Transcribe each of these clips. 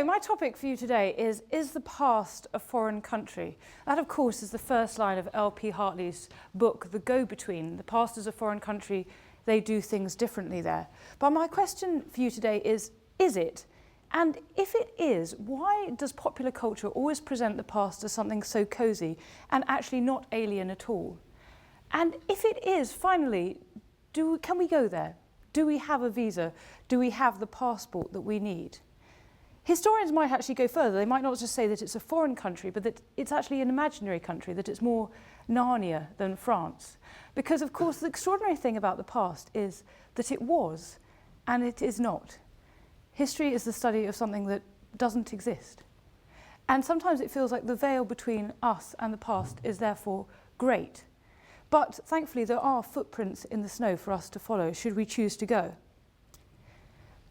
So my topic for you today is the past a foreign country? That, of course, is the first line of L.P. Hartley's book, The Go-Between. The past is a foreign country, they do things differently there. But my question for you today is it? And if it is, why does popular culture always present the past as something so cosy and actually not alien at all? And if it is, finally, can we go there? Do we have a visa? Do we have the passport that we need? Historians might actually go further. They might not just say that it's a foreign country, but that it's actually an imaginary country, that it's more Narnia than France. Because, of course, the extraordinary thing about the past is that it was, and it is not. History is the study of something that doesn't exist. And sometimes it feels like the veil between us and the past is therefore great. But thankfully, there are footprints in the snow for us to follow, should we choose to go.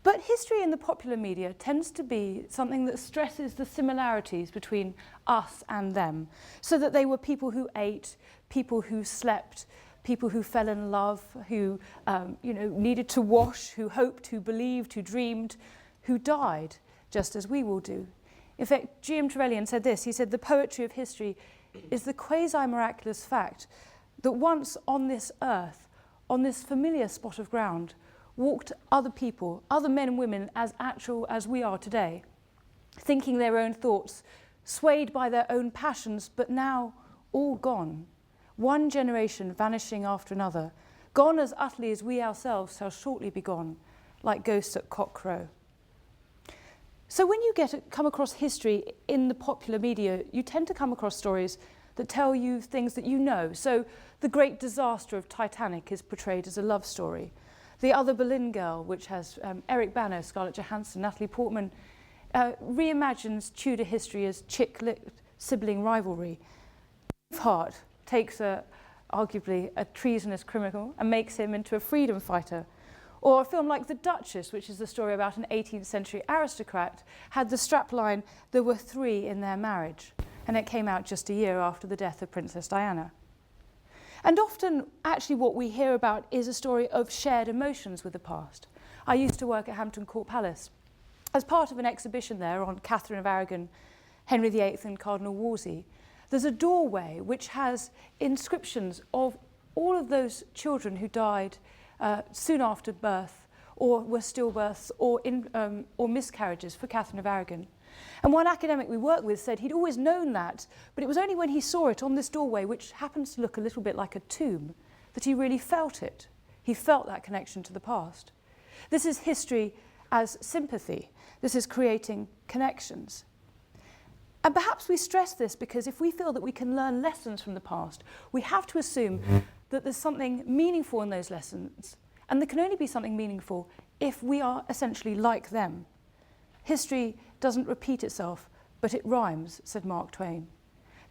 But history in the popular media tends to be something that stresses the similarities between us and them, so that they were people who ate, people who slept, people who fell in love, who needed to wash, who hoped, who believed, who dreamed, who died, just as we will do. In fact, G.M. Trevelyan said this. He said, "The poetry of history is the quasi-miraculous fact that once on this earth, on this familiar spot of ground, walked other people, other men and women as actual as we are today, thinking their own thoughts, swayed by their own passions, but now all gone. One generation vanishing after another, gone as utterly as we ourselves shall shortly be gone, like ghosts at cockcrow." So when you come across history in the popular media, you tend to come across stories that tell you things that you know. So the great disaster of Titanic is portrayed as a love story. The Other Boleyn Girl, which has Eric Bana, Scarlett Johansson, Natalie Portman, reimagines Tudor history as chick-lit sibling rivalry. Braveheart takes arguably a treasonous criminal and makes him into a freedom fighter. Or a film like The Duchess, which is the story about an 18th century aristocrat, had the strapline, "There were 3 in their marriage," and it came out just a year after the death of Princess Diana. And often, actually, what we hear about is a story of shared emotions with the past. I used to work at Hampton Court Palace. As part of an exhibition there on Catherine of Aragon, Henry VIII and Cardinal Wolsey, there's a doorway which has inscriptions of all of those children who died soon after birth, or were stillbirths, or miscarriages for Catherine of Aragon. And one academic we worked with said he'd always known that, but it was only when he saw it on this doorway, which happens to look a little bit like a tomb, that he really felt it. He felt that connection to the past. This is history as sympathy. This is creating connections. And perhaps we stress this because if we feel that we can learn lessons from the past, we have to assume that there's something meaningful in those lessons, and there can only be something meaningful if we are essentially like them. History doesn't repeat itself, but it rhymes, said Mark Twain.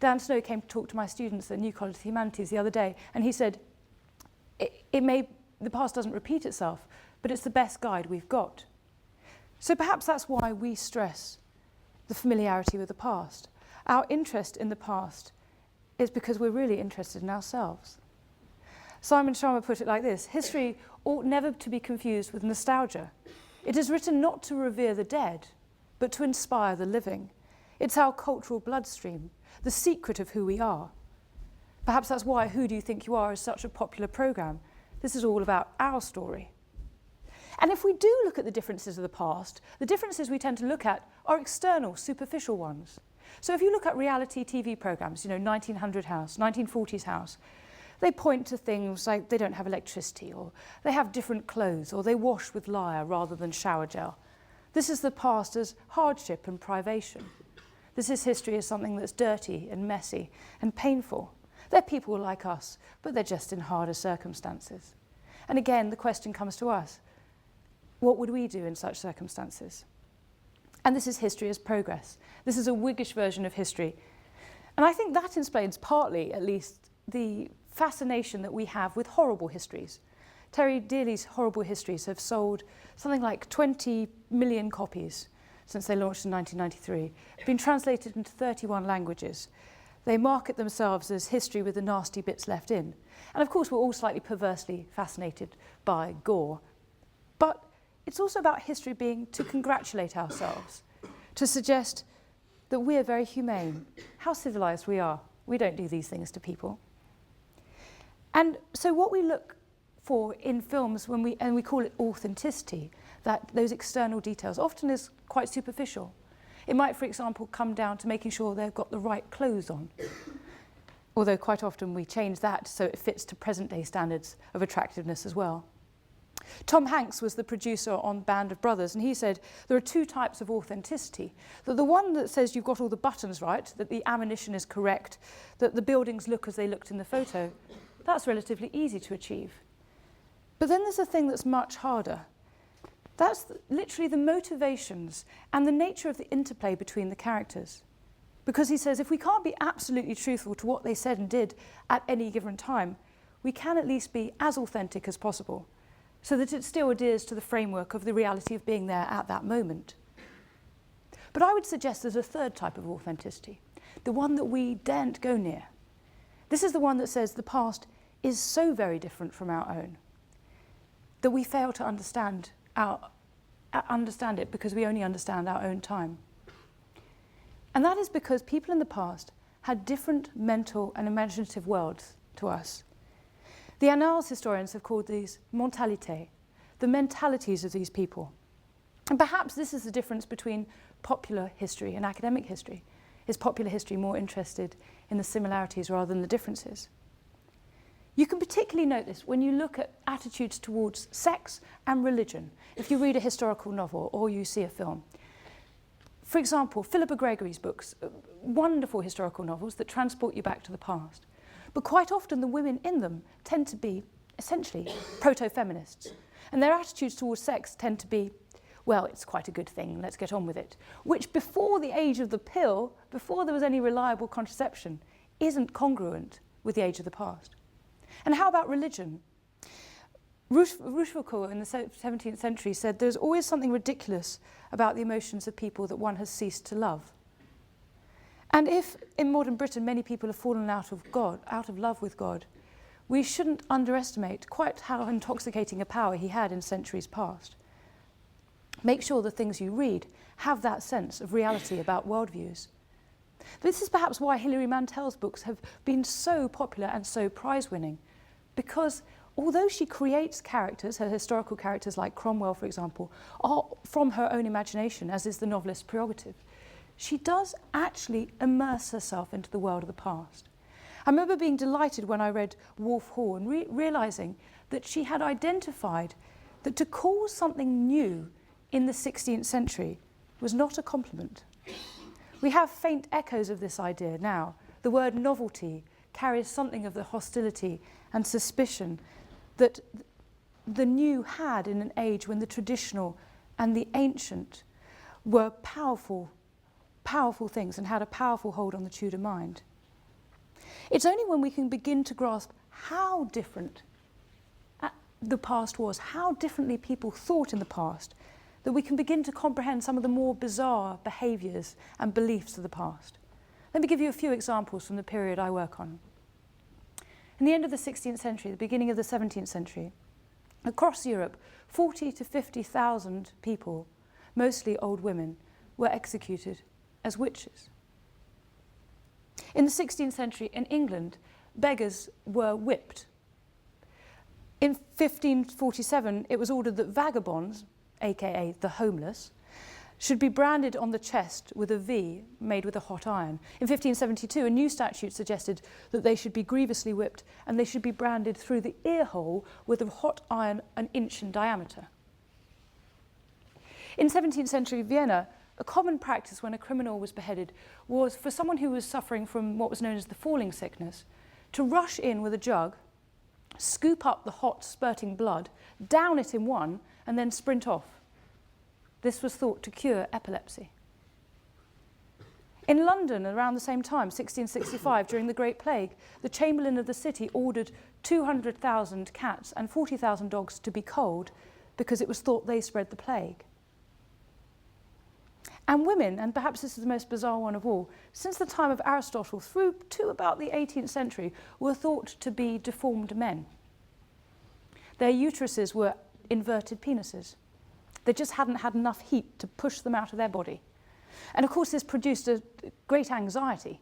Dan Snow came to talk to my students at New College of Humanities the other day, and he said, the past doesn't repeat itself, but it's the best guide we've got. So perhaps that's why we stress the familiarity with the past. Our interest in the past is because we're really interested in ourselves. Simon Sharma put it like this: history ought never to be confused with nostalgia. It is written not to revere the dead, but to inspire the living. It's our cultural bloodstream, the secret of who we are. Perhaps that's why Who Do You Think You Are is such a popular programme. This is all about our story. And if we do look at the differences of the past, the differences we tend to look at are external, superficial ones. So if you look at reality TV programmes, 1900 House, 1940s House, they point to things like they don't have electricity, or they have different clothes, or they wash with lyre rather than shower gel. This is the past as hardship and privation. This is history as something that's dirty and messy and painful. They're people like us, but they're just in harder circumstances. And again, the question comes to us: what would we do in such circumstances? And this is history as progress. This is a Whiggish version of history. And I think that explains partly, at least, the fascination that we have with horrible histories. Terry Dealey's Horrible Histories have sold something like 20 million copies since they launched in 1993, been translated into 31 languages. They market themselves as history with the nasty bits left in. And of course, we're all slightly perversely fascinated by gore. But it's also about history being to congratulate ourselves, to suggest that we're very humane, how civilized we are. We don't do these things to people. And so what we look for in films, when we call it authenticity, that those external details, often is quite superficial. It might, for example, come down to making sure they've got the right clothes on. Although quite often we change that so it fits to present-day standards of attractiveness as well. Tom Hanks was the producer on Band of Brothers, and he said there are two types of authenticity. That the one that says you've got all the buttons right, that the ammunition is correct, that the buildings look as they looked in the photo, that's relatively easy to achieve. But then there's a thing that's much harder. That's literally the motivations and the nature of the interplay between the characters. Because he says if we can't be absolutely truthful to what they said and did at any given time, we can at least be as authentic as possible, so that it still adheres to the framework of the reality of being there at that moment. But I would suggest there's a third type of authenticity, the one that we daren't go near. This is the one that says the past is so very different from our own that we fail to understand it because we only understand our own time. And that is because people in the past had different mental and imaginative worlds to us. The Annales historians have called these Mentheality, the mentalities of these people. And perhaps this is the difference between popular history and academic history. Is popular history more interested in the similarities rather than the differences? You can particularly note this when you look at attitudes towards sex and religion, if you read a historical novel or you see a film. For example, Philippa Gregory's books, wonderful historical novels that transport you back to the past. But quite often the women in them tend to be essentially proto-feminists. And their attitudes towards sex tend to be, well, it's quite a good thing, let's get on with it. Which before the age of the pill, before there was any reliable contraception, isn't congruent with the age of the past. And how about religion? Rochefoucauld in the 17th century said there's always something ridiculous about the emotions of people that one has ceased to love. And if in modern Britain many people have fallen out of love with God, we shouldn't underestimate quite how intoxicating a power he had in centuries past. Make sure the things you read have that sense of reality about worldviews. This is perhaps why Hilary Mantel's books have been so popular and so prize-winning, because although she creates characters, her historical characters like Cromwell, for example, are from her own imagination, as is the novelist's prerogative, she does actually immerse herself into the world of the past. I remember being delighted when I read Wolf Hall and realising that she had identified that to call something new in the 16th century was not a compliment. We have faint echoes of this idea now. The word novelty carries something of the hostility and suspicion that the new had in an age when the traditional and the ancient were powerful things and had a powerful hold on the Tudor mind. It's only when we can begin to grasp how different the past was, how differently people thought in the past, that we can begin to comprehend some of the more bizarre behaviours and beliefs of the past. Let me give you a few examples from the period I work on. In the end of the 16th century, the beginning of the 17th century, across Europe, 40 to 50,000 people, mostly old women, were executed as witches. In the 16th century in England, beggars were whipped. In 1547, it was ordered that vagabonds, aka the homeless, should be branded on the chest with a V made with a hot iron. In 1572, a new statute suggested that they should be grievously whipped and they should be branded through the ear hole with a hot iron an inch in diameter. In 17th century Vienna, a common practice when a criminal was beheaded was for someone who was suffering from what was known as the falling sickness to rush in with a jug, scoop up the hot spurting blood, down it in one, and then sprint off. This was thought to cure epilepsy. In London, around the same time, 1665, during the Great Plague, the Chamberlain of the city ordered 200,000 cats and 40,000 dogs to be culled because it was thought they spread the plague. And women, and perhaps this is the most bizarre one of all, since the time of Aristotle through to about the 18th century, were thought to be deformed men. Their uteruses were inverted penises. They just hadn't had enough heat to push them out of their body. And of course this produced a great anxiety.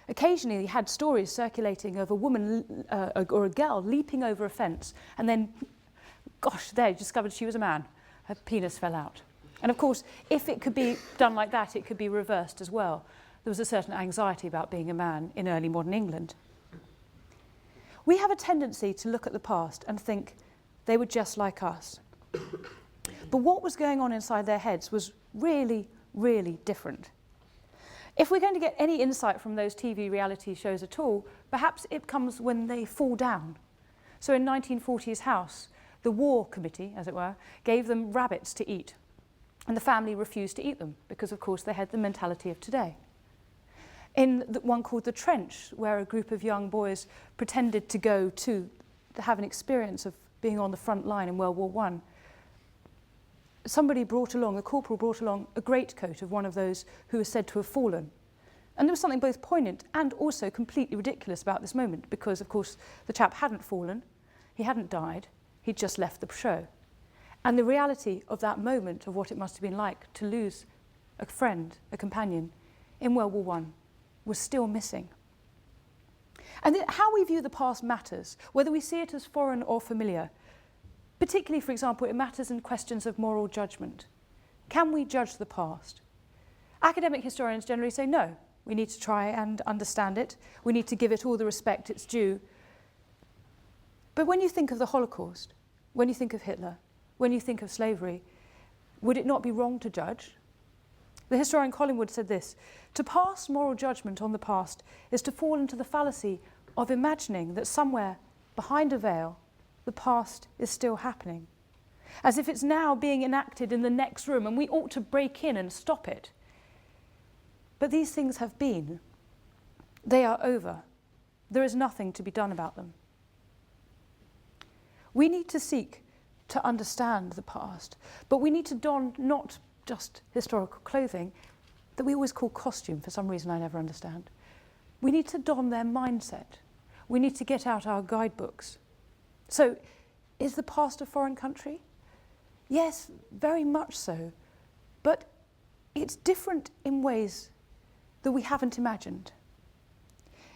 Occasionally you had stories circulating of a woman or a girl leaping over a fence and then, gosh, they discovered she was a man. Her penis fell out. And of course, if it could be done like that, it could be reversed as well. There was a certain anxiety about being a man in early modern England. We have a tendency to look at the past and think they were just like us. But what was going on inside their heads was really, really different. If we're going to get any insight from those TV reality shows at all, perhaps it comes when they fall down. So in 1940's House, the War Committee, as it were, gave them rabbits to eat. And the family refused to eat them because, of course, they had the mentality of today. In the one called The Trench, where a group of young boys pretended to go to have an experience of being on the front line in World War I, somebody brought along, the corporal brought along a greatcoat of one of those who was said to have fallen. And there was something both poignant and also completely ridiculous about this moment because, of course, the chap hadn't fallen, he hadn't died, he'd just left the show. And the reality of that moment, of what it must have been like to lose a friend, a companion, in World War I, was still missing. And how we view the past matters, whether we see it as foreign or familiar. Particularly, for example, it matters in questions of moral judgment. Can we judge the past? Academic historians generally say no. We need to try and understand it. We need to give it all the respect it's due. But when you think of the Holocaust, when you think of Hitler, when you think of slavery, would it not be wrong to judge? The historian Collingwood said this: "To pass moral judgment on the past is to fall into the fallacy of imagining that somewhere behind a veil the past is still happening, as if it's now being enacted in the next room and we ought to break in and stop it. But these things have been. They are over. There is nothing to be done about them." We need to seek to understand the past, but we need to don not just historical clothing that we always call costume for some reason I never understand. We need to don their mindset. We need to get out our guidebooks. So, is the past a foreign country? Yes, very much so, but it's different in ways that we haven't imagined.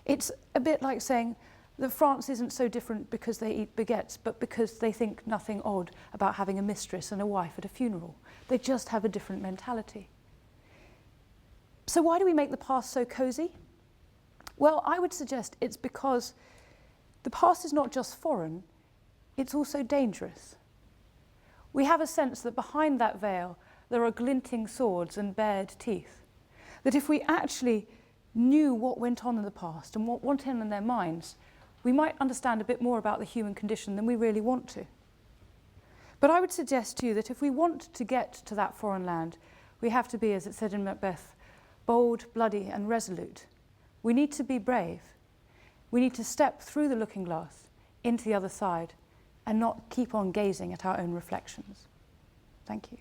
It's a bit like saying that France isn't so different because they eat baguettes, but because they think nothing odd about having a mistress and a wife at a funeral. They just have a different mentality. So why do we make the past so cosy? Well, I would suggest it's because the past is not just foreign, it's also dangerous. We have a sense that behind that veil there are glinting swords and bared teeth. That if we actually knew what went on in the past and what went on in their minds, we might understand a bit more about the human condition than we really want to. But I would suggest to you that if we want to get to that foreign land, we have to be, as it said in Macbeth, bold, bloody and resolute. We need to be brave. We need to step through the looking glass into the other side and not keep on gazing at our own reflections. Thank you.